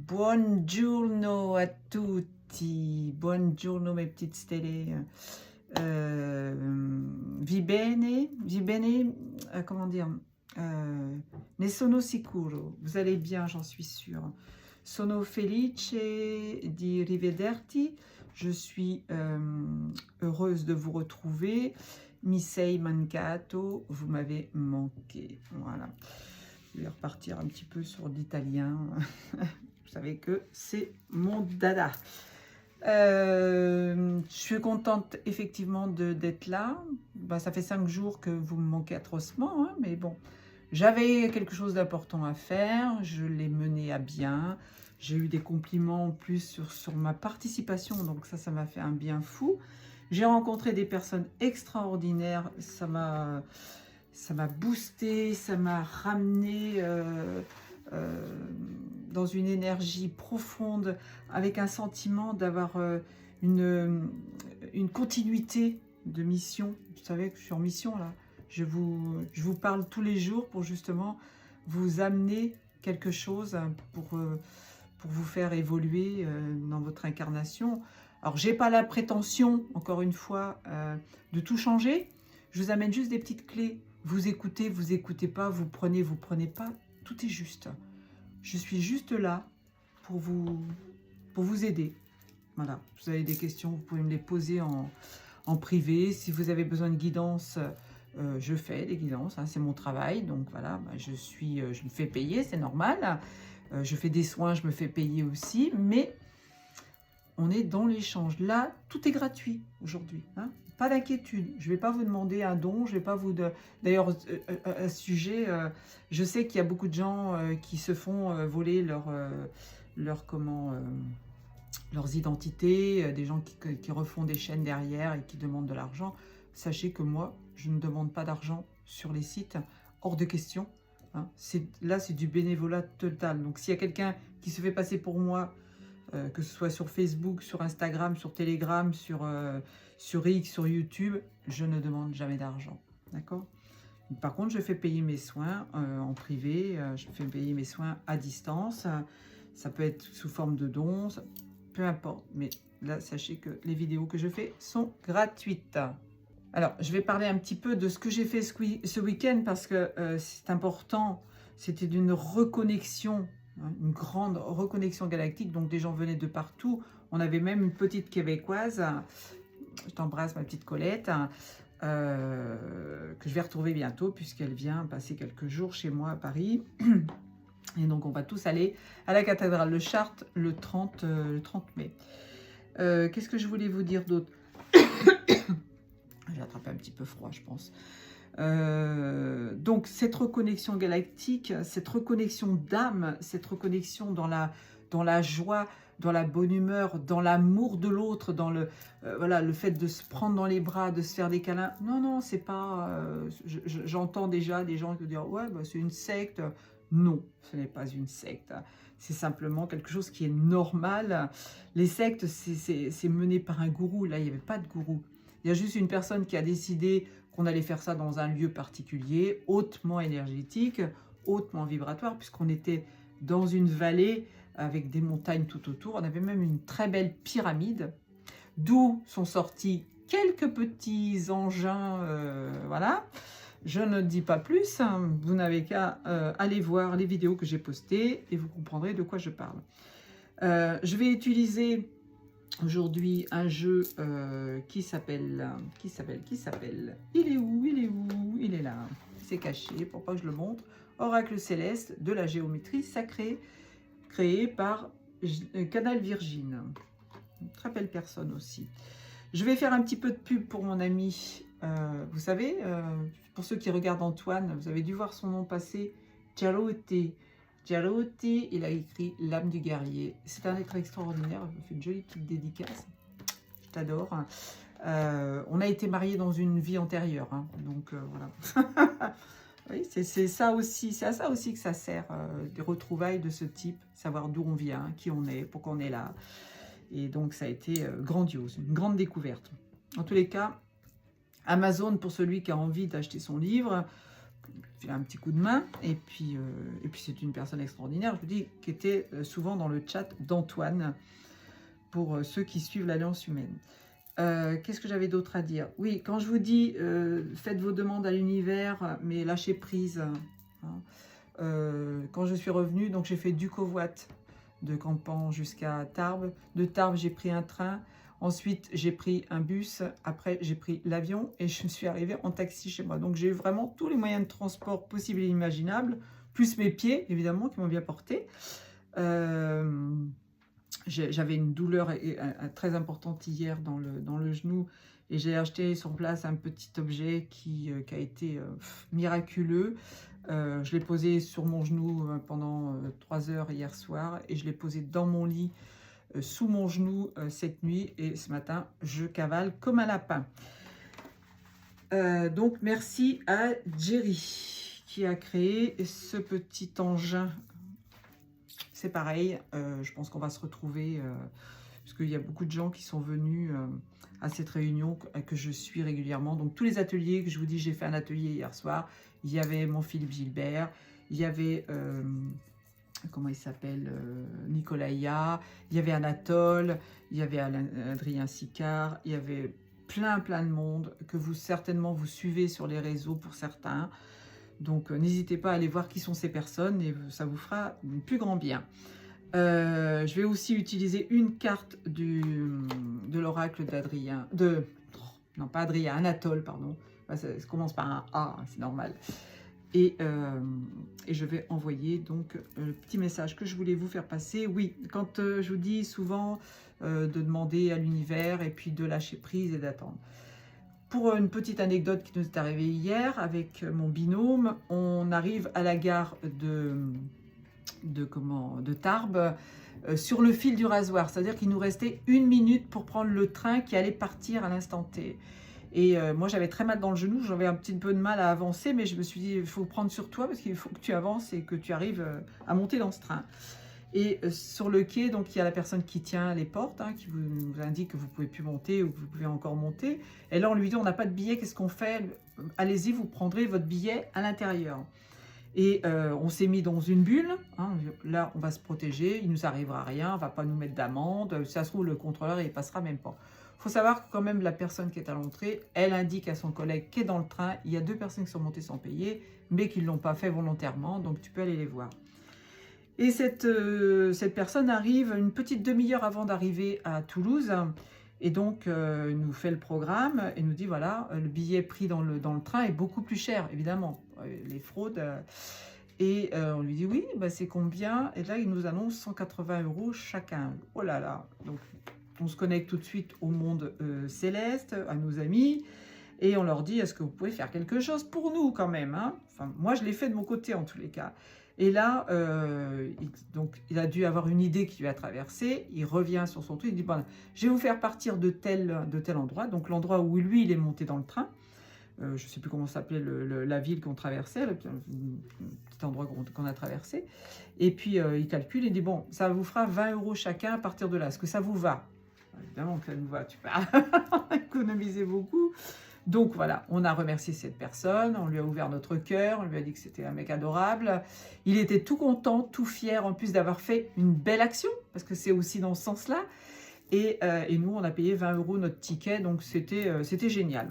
Buongiorno a tutti, buongiorno mes petites stelle. Vi bene, comment dire, ne sono sicuro, vous allez bien, j'en suis sûre. Sono felice di rivederti, je suis heureuse de vous retrouver. Mi sei mancato, vous m'avez manqué, voilà. Je vais repartir un petit peu sur l'italien. Vous savez que c'est mon dada. Je suis contente effectivement d'être là. Ben, ça fait 5 jours que vous me manquez atrocement, hein, mais bon. J'avais quelque chose d'important à faire, je l'ai mené à bien. J'ai eu des compliments en plus sur ma participation, donc ça m'a fait un bien fou. J'ai rencontré des personnes extraordinaires, ça m'a boosté, ça m'a ramené dans une énergie profonde, avec un sentiment d'avoir une continuité de mission. Vous savez que je suis en mission là. Je vous parle tous les jours pour justement vous amener quelque chose pour vous faire évoluer dans votre incarnation. Alors, j'ai pas la prétention, encore une fois, de tout changer. Je vous amène juste des petites clés. Vous écoutez pas, vous prenez pas. Tout est juste. Je suis juste là pour vous aider. Voilà. Si vous avez des questions, vous pouvez me les poser en privé. Si vous avez besoin de guidance, je fais des guidances. Hein, c'est mon travail. Donc voilà, bah, je me fais payer, c'est normal. Je fais des soins, je me fais payer aussi. Mais on est dans l'échange. Là, tout est gratuit aujourd'hui. Hein. Pas d'inquiétude. Je ne vais pas vous demander un don. Je vais pas vous... D'ailleurs, à ce sujet, je sais qu'il y a beaucoup de gens qui se font voler leurs identités, des gens qui refont des chaînes derrière et qui demandent de l'argent. Sachez que moi, je ne demande pas d'argent sur les sites. Hors de question. Hein. Là, c'est du bénévolat total. Donc, s'il y a quelqu'un qui se fait passer pour moi, que ce soit sur Facebook, sur Instagram, sur Telegram, sur X, sur YouTube, je ne demande jamais d'argent. D'accord? Par contre, je fais payer mes soins en privé, je fais payer mes soins à distance. Ça peut être sous forme de dons, peu importe. Mais là, sachez que les vidéos que je fais sont gratuites. Alors, je vais parler un petit peu de ce que j'ai fait ce week-end parce que c'est important. C'était d'une reconnexion, hein, une grande reconnexion galactique. Donc, des gens venaient de partout. On avait même une petite Québécoise. Je t'embrasse, ma petite Colette, que je vais retrouver bientôt puisqu'elle vient passer quelques jours chez moi à Paris. Et donc, on va tous aller à la cathédrale de Chartres le 30 mai. Qu'est-ce que je voulais vous dire d'autre? J'ai attrapé un petit peu froid, je pense. Donc, cette reconnexion galactique, cette reconnexion d'âme, cette reconnexion dans la joie, dans la bonne humeur, dans l'amour de l'autre, dans voilà, le fait de se prendre dans les bras, de se faire des câlins. Non, non, c'est pas... J'entends déjà des gens qui disent « Ouais, bah, c'est une secte ». Non, ce n'est pas une secte. C'est simplement quelque chose qui est normal. Les sectes, c'est mené par un gourou. Là, il n'y avait pas de gourou. Il y a juste une personne qui a décidé qu'on allait faire ça dans un lieu particulier, hautement énergétique, hautement vibratoire, puisqu'on était dans une vallée avec des montagnes tout autour. On avait même une très belle pyramide, d'où sont sortis quelques petits engins, voilà. Je ne dis pas plus, vous n'avez qu'à aller voir les vidéos que j'ai postées et vous comprendrez de quoi je parle. Je vais utiliser aujourd'hui un jeu qui s'appelle... Il est où? Il est où? Il est là. C'est caché, pour pas que je le montre. Oracle céleste de la géométrie sacrée, créé par Canal Virgin. Une très belle personne aussi. Je vais faire un petit peu de pub pour mon ami. Vous savez, pour ceux qui regardent Antoine, vous avez dû voir son nom passer. Giarotti. Giarotti, il a écrit L'âme du guerrier. C'est un être extraordinaire. Je me fais une jolie petite dédicace. Je t'adore. On a été mariés dans une vie antérieure. Hein, donc voilà. Oui, c'est ça aussi. C'est à ça aussi que ça sert. Des retrouvailles de ce type. Savoir d'où on vient, qui on est, pourquoi on est là. Et donc ça a été grandiose. Une grande découverte. En tous les cas, Amazon, pour celui qui a envie d'acheter son livre, fait un petit coup de main. Et puis c'est une personne extraordinaire, je vous dis, qui était souvent dans le chat d'Antoine, pour ceux qui suivent l'Alliance humaine. Qu'est-ce que j'avais d'autre à dire? Oui, quand je vous dis, faites vos demandes à l'univers, mais lâchez prise. Hein. Quand je suis revenue, donc j'ai fait du covoit de Campan jusqu'à Tarbes. De Tarbes, j'ai pris un train. Ensuite, j'ai pris un bus. Après, j'ai pris l'avion et je suis arrivée en taxi chez moi. Donc, j'ai eu vraiment tous les moyens de transport possibles et imaginables, plus mes pieds, évidemment, qui m'ont bien porté. J'avais une douleur très importante hier dans le genou et j'ai acheté sur place un petit objet qui a été miraculeux. Je l'ai posé sur mon genou pendant 3 heures hier soir et je l'ai posé dans mon lit sous mon genou cette nuit et ce matin je cavale comme un lapin. Donc merci à Jerry qui a créé ce petit engin. C'est pareil, je pense qu'on va se retrouver, parce qu'il y a beaucoup de gens qui sont venus à cette réunion que je suis régulièrement. Donc tous les ateliers que je vous dis, j'ai fait un atelier hier soir, il y avait mon Philippe Gilbert, il y avait, comment il s'appelle, Nicolaïa, il y avait Anatole, il y avait Adrien Sicard, il y avait plein de monde que vous certainement vous suivez sur les réseaux pour certains. Donc, n'hésitez pas à aller voir qui sont ces personnes et ça vous fera un plus grand bien. Je vais aussi utiliser une carte de l'oracle d'Adrien. Non, pas Adrien, Anatole, pardon. Ça commence par un A, c'est normal. Et je vais envoyer donc le petit message que je voulais vous faire passer. Oui, quand je vous dis souvent de demander à l'univers et puis de lâcher prise et d'attendre. Pour une petite anecdote qui nous est arrivée hier avec mon binôme, on arrive à la gare de Tarbes sur le fil du rasoir. C'est-à-dire qu'il nous restait 1 minute pour prendre le train qui allait partir à l'instant T. Et moi, j'avais très mal dans le genou, j'avais un petit peu de mal à avancer, mais je me suis dit, il faut prendre sur toi parce qu'il faut que tu avances et que tu arrives à monter dans ce train. Et sur le quai, donc il y a la personne qui tient les portes, qui vous indique que vous ne pouvez plus monter ou que vous pouvez encore monter. Et là, on lui dit, on n'a pas de billet, qu'est-ce qu'on fait? Allez-y, vous prendrez votre billet à l'intérieur. Et on s'est mis dans une bulle, là on va se protéger, il ne nous arrivera rien, on ne va pas nous mettre d'amende, si ça se trouve le contrôleur il ne passera même pas. Il faut savoir que quand même la personne qui est à l'entrée, elle indique à son collègue qui est dans le train, il y a 2 personnes qui sont montées sans payer, mais qui ne l'ont pas fait volontairement, donc tu peux aller les voir. Et cette personne arrive une petite demi-heure avant d'arriver à Toulouse, et donc nous fait le programme, et nous dit voilà, le billet pris dans le train est beaucoup plus cher, évidemment, les fraudes. Et on lui dit oui, bah, c'est combien? Et là, il nous annonce 180 € chacun. Oh là là! Donc, on se connecte tout de suite au monde céleste, à nos amis, et on leur dit, est-ce que vous pouvez faire quelque chose pour nous quand même, Enfin, moi, je l'ai fait de mon côté en tous les cas. Et là, il a dû avoir une idée qui lui a traversé, il revient sur son truc, il dit, bon, je vais vous faire partir de tel endroit, donc l'endroit où lui, il est monté dans le train, je ne sais plus comment s'appelait la ville qu'on traversait, le petit endroit qu'on a traversé, et puis il calcule, il dit, bon, ça vous fera 20 € chacun à partir de là, est-ce que ça vous va? Évidemment que ça nous va, tu peux économiser beaucoup. Donc voilà, on a remercié cette personne, on lui a ouvert notre cœur, on lui a dit que c'était un mec adorable. Il était tout content, tout fier, en plus d'avoir fait une belle action, parce que c'est aussi dans ce sens-là. Et nous, on a payé 20 € notre ticket, donc c'était génial.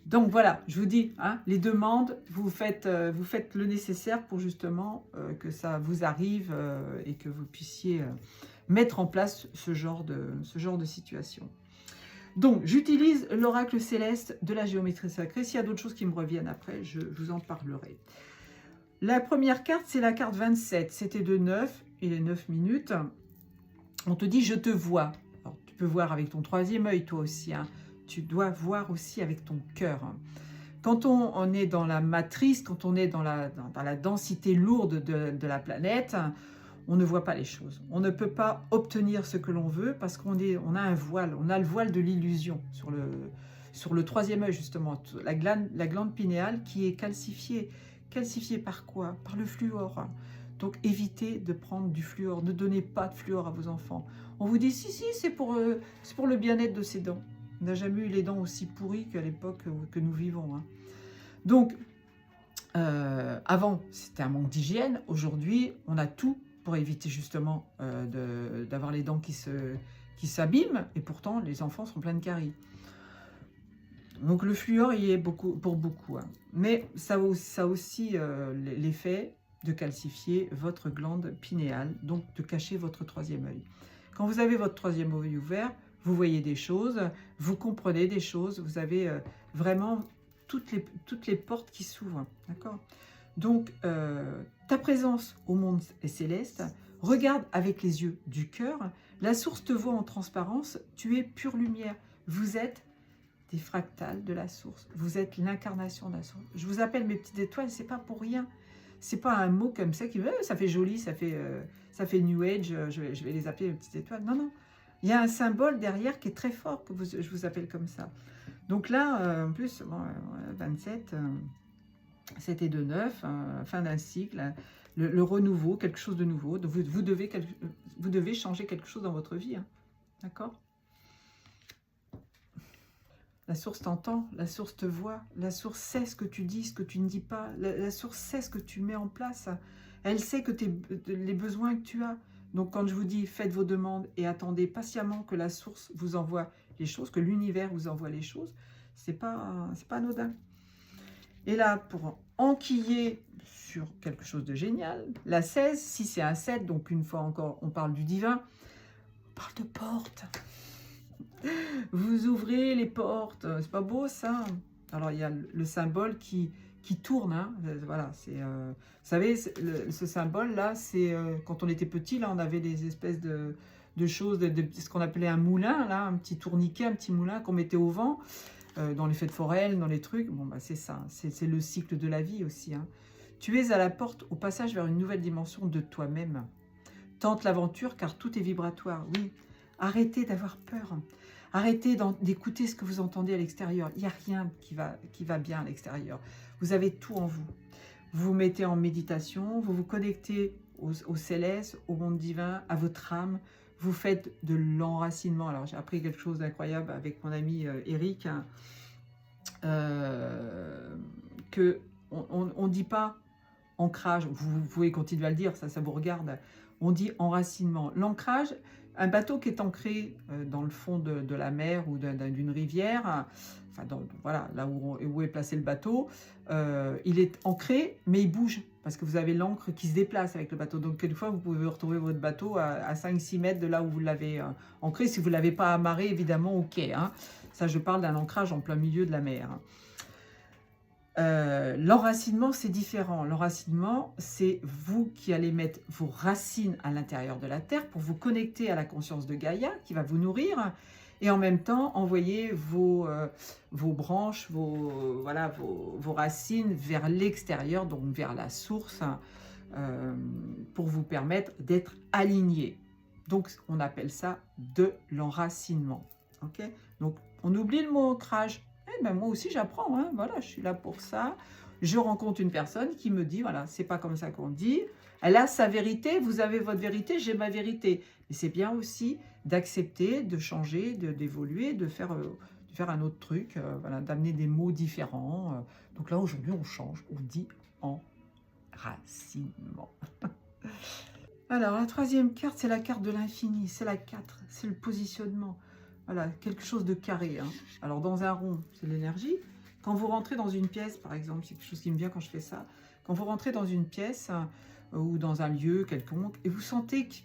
Donc voilà, je vous dis, les demandes, vous faites le nécessaire pour justement que ça vous arrive et que vous puissiez mettre en place ce genre de situation. Donc, j'utilise l'oracle céleste de la géométrie sacrée. S'il y a d'autres choses qui me reviennent après, je vous en parlerai. La première carte, c'est la carte 27. C'était de 9, il est 9 minutes. On te dit, je te vois. Alors, tu peux voir avec ton 3e œil, toi aussi. Tu dois voir aussi avec ton cœur. Quand on est dans la matrice, quand on est dans la densité lourde de la planète, on ne voit pas les choses. On ne peut pas obtenir ce que l'on veut parce qu'on a un voile. On a le voile de l'illusion sur le 3e œil, justement. La glande pinéale qui est calcifiée. Calcifiée par quoi? Par le fluor. Donc, évitez de prendre du fluor. Ne donnez pas de fluor à vos enfants. On vous dit, si, c'est pour le bien-être de ses dents. On n'a jamais eu les dents aussi pourries qu'à l'époque que nous vivons. Donc, Avant, c'était un manque d'hygiène. Aujourd'hui, on a tout pour éviter justement d'avoir les dents qui s'abîment. Et pourtant, les enfants sont pleins de caries. Donc le fluor y est pour beaucoup. Hein. Mais ça a aussi l'effet de calcifier votre glande pinéale, donc de cacher votre troisième œil. Quand vous avez votre troisième œil ouvert, vous voyez des choses, vous comprenez des choses, vous avez vraiment toutes les portes qui s'ouvrent. D'accord ? Donc, ta présence au monde est céleste. Regarde avec les yeux du cœur. La source te voit en transparence. Tu es pure lumière. Vous êtes des fractales de la source. Vous êtes l'incarnation de la source. Je vous appelle mes petites étoiles, c'est pas pour rien. C'est pas un mot comme ça qui ça fait joli, ça fait New Age, je vais les appeler les petites étoiles. Non, non. Il y a un symbole derrière qui est très fort, que je vous appelle comme ça. Donc là, en plus, bon, 27, c'était de 9, fin d'un cycle, le renouveau, quelque chose de nouveau. Donc vous devez changer quelque chose dans votre vie. Hein. D'accord ? La source t'entend, la source te voit, la source sait ce que tu dis, ce que tu ne dis pas, la source sait ce que tu mets en place. Elle sait que les besoins que tu as. Donc quand je vous dis faites vos demandes et attendez patiemment que la source vous envoie les choses, que l'univers vous envoie les choses, c'est pas anodin. Et là, pour enquiller sur quelque chose de génial, la 16, si c'est un 7, donc une fois encore, on parle du divin, on parle de porte. Vous ouvrez les portes, c'est pas beau ça? Alors il y a le symbole qui tourne, hein. Voilà, c'est, vous savez, ce symbole-là, c'est quand on était petit, là, on avait des espèces de choses, ce qu'on appelait un moulin, là, un petit tourniquet, un petit moulin qu'on mettait au vent, dans les fêtes foraines, dans les trucs. Bon, bah, c'est ça, c'est le cycle de la vie aussi. Hein. Tu es à la porte, au passage vers une nouvelle dimension de toi-même. Tente l'aventure, car tout est vibratoire. Oui, arrêtez d'avoir peur. Arrêtez d'écouter ce que vous entendez à l'extérieur. Il n'y a rien qui va bien à l'extérieur. Vous avez tout en vous. Vous vous mettez en méditation, vous vous connectez au céleste, au monde divin, à votre âme. Vous faites de l'enracinement. Alors, j'ai appris quelque chose d'incroyable avec mon ami Eric, hein, que on ne dit pas ancrage. Vous pouvez continuer à le dire, ça vous regarde. On dit enracinement. L'ancrage, un bateau qui est ancré dans le fond de la mer ou d'une rivière, enfin voilà, là où est placé le bateau, il est ancré, mais il bouge, parce que vous avez l'ancre qui se déplace avec le bateau. Donc, quelquefois, vous pouvez retrouver votre bateau à 5-6 mètres de là où vous l'avez ancré. Si vous ne l'avez pas amarré, évidemment, ok. Hein. Ça, je parle d'un ancrage en plein milieu de la mer. Hein. L'enracinement, c'est différent. L'enracinement, c'est vous qui allez mettre vos racines à l'intérieur de la terre pour vous connecter à la conscience de Gaïa qui va vous nourrir et en même temps envoyer vos branches, vos racines vers l'extérieur, donc vers la source, pour vous permettre d'être aligné. Donc, on appelle ça de l'enracinement. Okay, donc, on oublie le mot ancrage. Ben moi aussi j'apprends, hein. Voilà, je suis là pour ça. Je rencontre une personne qui me dit, voilà, c'est pas comme ça qu'on dit. Elle a sa vérité, vous avez votre vérité, j'ai ma vérité. Mais c'est bien aussi d'accepter, de changer, d'évoluer, de faire un autre truc, voilà, d'amener des mots différents. Donc là, aujourd'hui, on change, on dit enracinement. Alors, la troisième carte, c'est la carte de l'infini, c'est la 4, c'est le positionnement. Voilà, quelque chose de carré. Hein. Alors, dans un rond, c'est l'énergie. Quand vous rentrez dans une pièce, par exemple, c'est quelque chose qui me vient quand je fais ça. Quand vous rentrez dans une pièce ou dans un lieu quelconque, et vous sentez que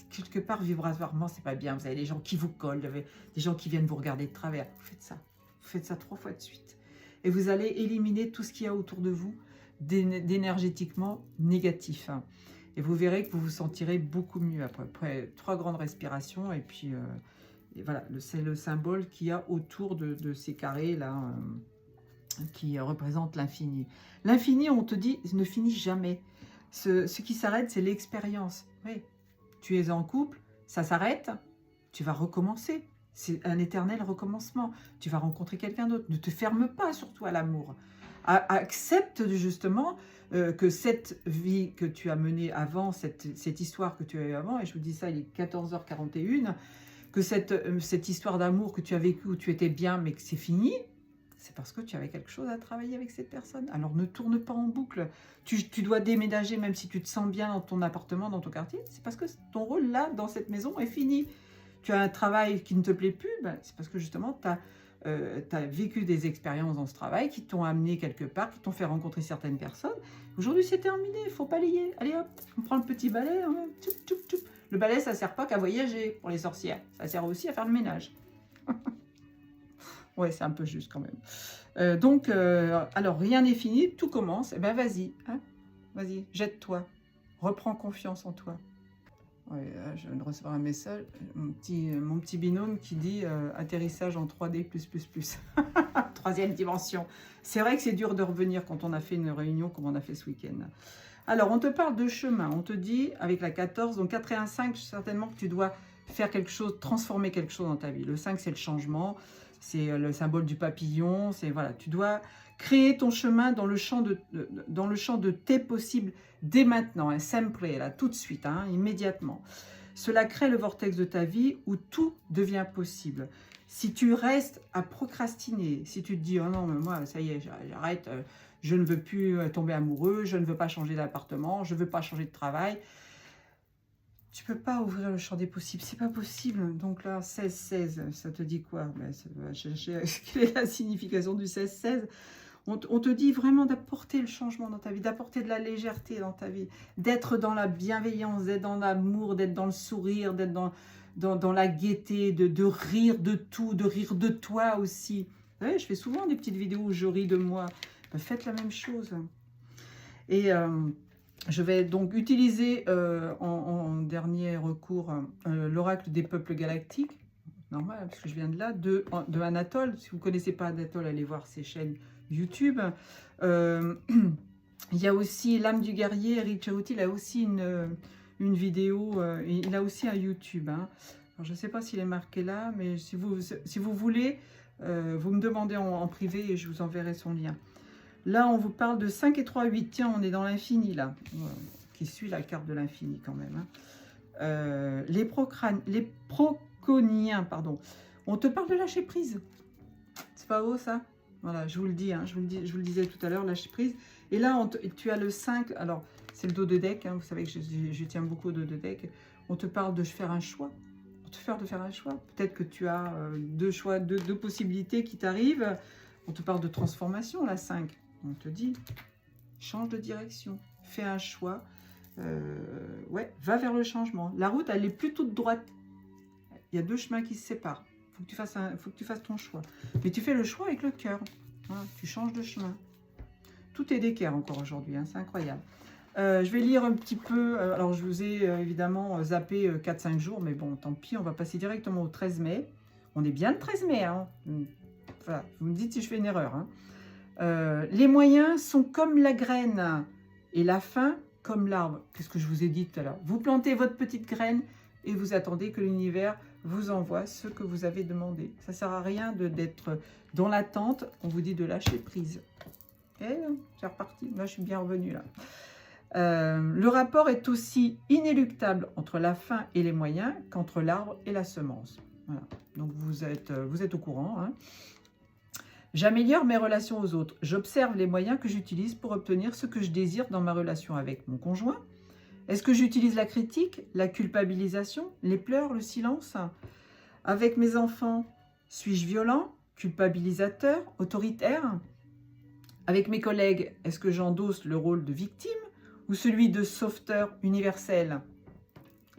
quelque part, vibratoirement, c'est pas bien. Vous avez des gens qui vous collent, vous avez des gens qui viennent vous regarder de travers. Vous faites ça. Vous faites ça 3 fois de suite. Et vous allez éliminer tout ce qu'il y a autour de vous d'énergétiquement négatif. Hein. Et vous verrez que vous vous sentirez beaucoup mieux après 3 grandes respirations et puis... Et voilà, c'est le symbole qu'il y a autour de ces carrés-là qui représentent l'infini. L'infini, on te dit, ne finit jamais. Ce qui s'arrête, c'est l'expérience. Oui, tu es en couple, ça s'arrête, tu vas recommencer. C'est un éternel recommencement. Tu vas rencontrer quelqu'un d'autre. Ne te ferme pas surtout à l'amour. Accepte justement que cette vie que tu as menée avant, cette histoire que tu as eue avant, et je vous dis ça, il est 14h41, que cette histoire d'amour que tu as vécue où tu étais bien mais que c'est fini, c'est parce que tu avais quelque chose à travailler avec cette personne. Alors ne tourne pas en boucle. Tu dois déménager même si tu te sens bien dans ton appartement, dans ton quartier. C'est parce que ton rôle là, dans cette maison, est fini. Tu as un travail qui ne te plaît plus, ben, c'est parce que justement, tu as vécu des expériences dans ce travail qui t'ont amené quelque part, qui t'ont fait rencontrer certaines personnes. Aujourd'hui, c'est terminé, il faut balayer. Allez hop, on prend le petit balai. Hein, tchoup, tchoup, tchoup. Le balai, ça ne sert pas qu'à voyager pour les sorcières. Ça sert aussi à faire le ménage. Ouais, c'est un peu juste quand même. Alors, rien n'est fini, tout commence. Eh bien, vas-y, hein, vas-y, jette-toi. Reprends confiance en toi. Ouais, je viens de recevoir un message, mon petit binôme qui dit atterrissage en 3D+++. Troisième dimension. C'est vrai que c'est dur de revenir quand on a fait une réunion comme on a fait ce week-end. Alors, on te parle de chemin. On te dit, avec la 14, donc 4 et 1, 5, certainement que tu dois faire quelque chose, transformer quelque chose dans ta vie. Le 5, c'est le changement. C'est le symbole du papillon. C'est voilà, tu dois créer ton chemin dans le champ de tes possibles dès maintenant, hein, sempre, là, tout de suite, hein, immédiatement. Cela crée le vortex de ta vie où tout devient possible. Si tu restes à procrastiner, si tu te dis « Oh non, mais moi, ça y est, j'arrête, je ne veux plus tomber amoureux, je ne veux pas changer d'appartement, je ne veux pas changer de travail », tu ne peux pas ouvrir le champ des possibles, c'est pas possible. Donc là, 16-16, ça te dit quoi? Ben, ça va chercher quelle est la signification du 16-16. On te dit vraiment d'apporter le changement dans ta vie, d'apporter de la légèreté dans ta vie, d'être dans la bienveillance, d'être dans l'amour, d'être dans le sourire, d'être dans la gaieté, de rire de tout, de rire de toi aussi. Vous savez, je fais souvent des petites vidéos où je ris de moi. Ben, faites la même chose. Et je vais donc utiliser en dernier recours l'oracle des peuples galactiques. Normal, parce que je viens de là, de Anatole. Si vous ne connaissez pas Anatole, allez voir ses chaînes YouTube. Il y a aussi l'âme du guerrier, Eric Ceruti, il a aussi une vidéo, il a aussi un YouTube. Hein. Alors, je ne sais pas s'il est marqué là, mais si vous voulez, vous me demandez en privé et je vous enverrai son lien. Là, on vous parle de 5 et 3, 8. Tiens, on est dans l'infini là, qui suit la carte de l'infini quand même. Hein. Les proconiens, pardon. On te parle de lâcher prise. C'est pas beau ça? Voilà, je vous le dis, hein, je vous le disais tout à l'heure, lâcher prise. Et là, tu as le 5, alors c'est le dos de deck, hein, vous savez que je tiens beaucoup au dos de deck. On te parle de faire un choix, de faire un choix. Peut-être que tu as deux choix, deux possibilités qui t'arrivent. On te parle de transformation, la 5. On te dit, change de direction, fais un choix. Ouais, va vers le changement. La route, elle est plutôt de droite. Il y a deux chemins qui se séparent. Faut que tu fasses ton choix. Mais tu fais le choix avec le cœur. Voilà, tu changes de chemin. Tout est d'équerre encore aujourd'hui, hein, c'est incroyable. Je vais lire un petit peu. Alors, je vous ai évidemment zappé 4-5 jours, mais bon, tant pis, on va passer directement au 13 mai. On est bien le 13 mai. Hein. Voilà, vous me dites si je fais une erreur. Hein. Les moyens sont comme la graine et la fin comme l'arbre. Qu'est-ce que je vous ai dit tout à l'heure? Vous plantez votre petite graine et vous attendez que l'univers vous envoie ce que vous avez demandé. Ça ne sert à rien d'être dans l'attente. On vous dit de lâcher prise. Et c'est reparti. Moi, je suis bien revenue là. Le rapport est aussi inéluctable entre la fin et les moyens qu'entre l'arbre et la semence. Voilà. Donc, vous êtes au courant. Hein. J'améliore mes relations aux autres. J'observe les moyens que j'utilise pour obtenir ce que je désire dans ma relation avec mon conjoint. Est-ce que j'utilise la critique, la culpabilisation, les pleurs, le silence? Avec mes enfants, suis-je violent, culpabilisateur, autoritaire? Avec mes collègues, est-ce que j'endosse le rôle de victime ou celui de sauveteur universel?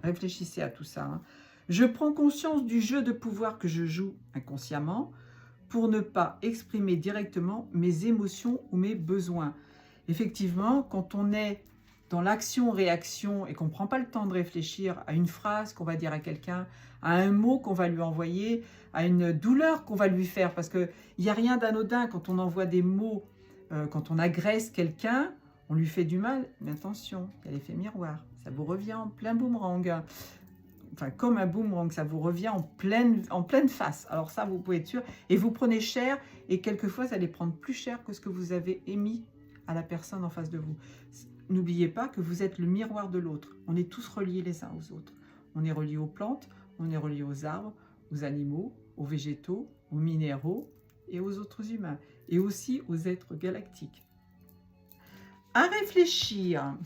Réfléchissez à tout ça. Hein. Je prends conscience du jeu de pouvoir que je joue inconsciemment pour ne pas exprimer directement mes émotions ou mes besoins. Effectivement, quand on est dans l'action-réaction et qu'on ne prend pas le temps de réfléchir à une phrase qu'on va dire à quelqu'un, à un mot qu'on va lui envoyer, à une douleur qu'on va lui faire, parce qu'il n'y a rien d'anodin quand on envoie des mots, quand on agresse quelqu'un, on lui fait du mal, mais attention, il y a l'effet miroir, ça vous revient en plein boomerang, enfin comme un boomerang, ça vous revient en pleine face, alors ça vous pouvez être sûr, et vous prenez cher, et quelquefois ça allait prendre plus cher que ce que vous avez émis à la personne en face de vous. N'oubliez pas que vous êtes le miroir de l'autre. On est tous reliés les uns aux autres. On est reliés aux plantes, on est reliés aux arbres, aux animaux, aux végétaux, aux minéraux, et aux autres humains, et aussi aux êtres galactiques. À réfléchir.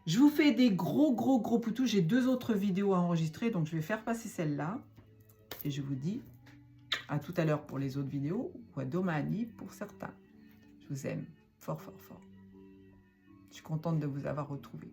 Je vous fais des gros poutous. J'ai 2 autres vidéos à enregistrer, donc je vais faire passer celle-là. Et je vous dis à tout à l'heure pour les autres vidéos, ou à domani pour certains. Je vous aime fort. Je suis contente de vous avoir retrouvé.